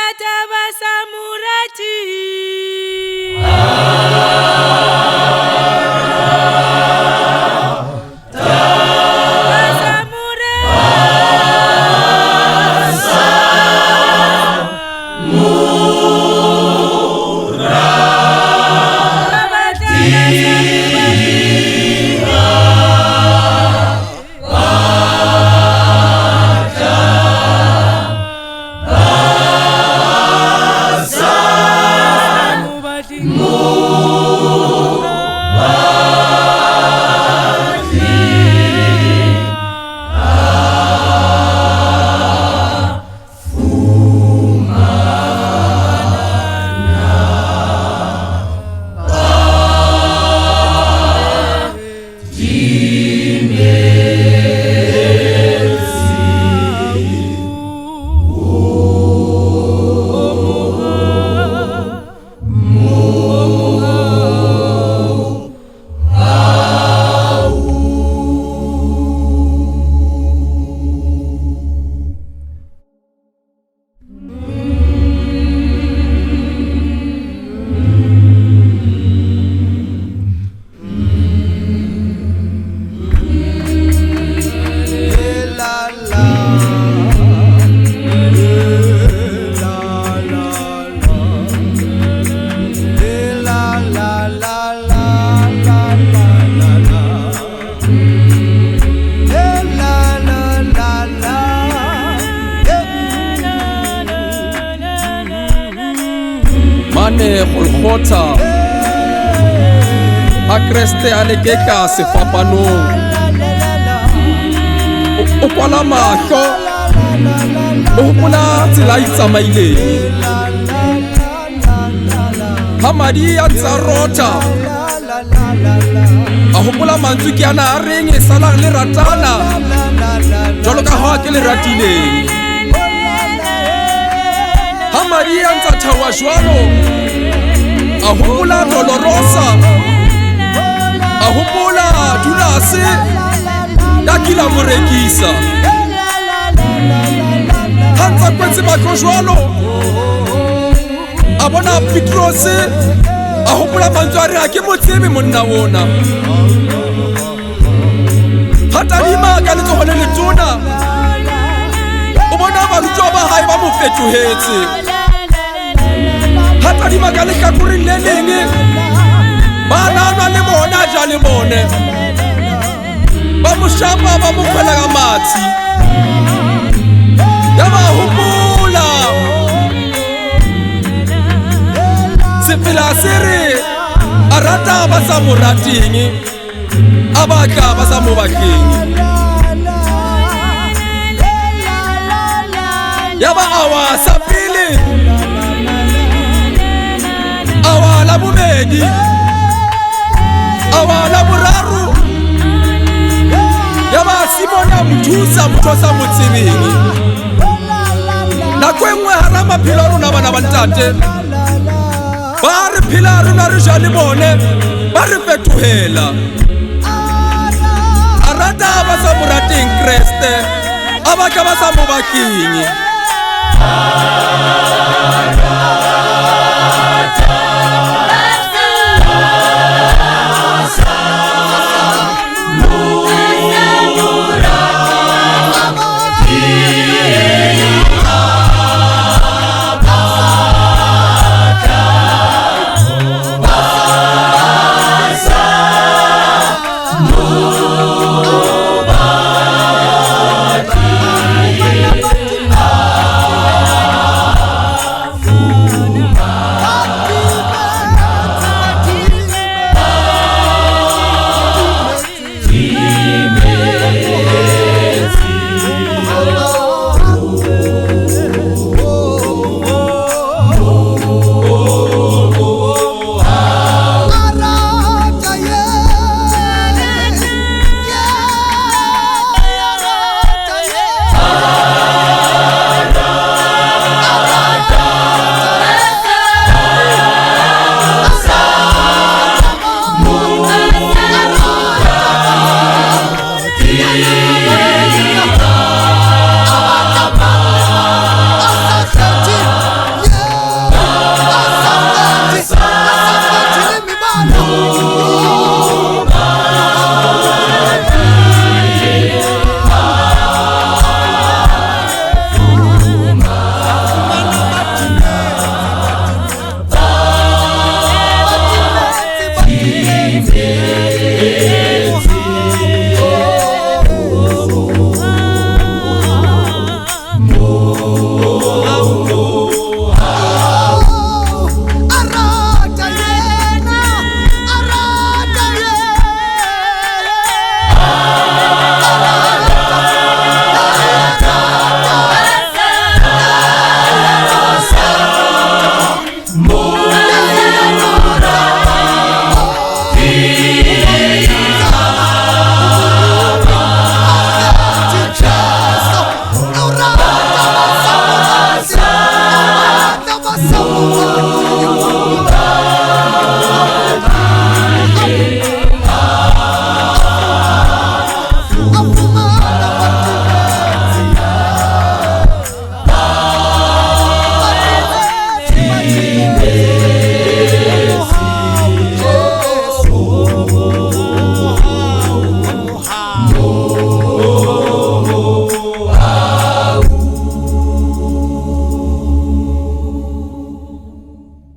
Abata basamurati. Golgotha a Kreste a le ke ka sefapanong o kwala mahlo o hopola tsela e tsamaileng ha madi a ntsa rotha a hopola mantswe ke ana a reng e sala le ratana jwalo ka ha ke le ratileng ha madi a ntsa thawa jwalo a hopola Dolorosa a hopola Julase ya kila morekisa ha ntsa kwetse batho jwalo a bona Petros a hopola mantswe a re ha ke mo tsebe monna wona ha tadima ka letsogo le letona o bona barutwa ba hae ba mo fetohetse ha tadima ka lekakuring le leng ba nanwa le bona ja le bone ba mo shapa ba mo kgwela ka matshi ya ba hopola sepela se re a rata ba sa mo rating a batla ba sa mo batleng ya ba awa sa pele awa la bobedi awa la boraro ya ba Simona mothusa motho sa mo tsebeng nako engwe hara maphelo a rona bana ba ntate ba re phela rona re ja le bone ba re fetohela a rata ba sa mo rateng Kreste a batla ba sa mo batleng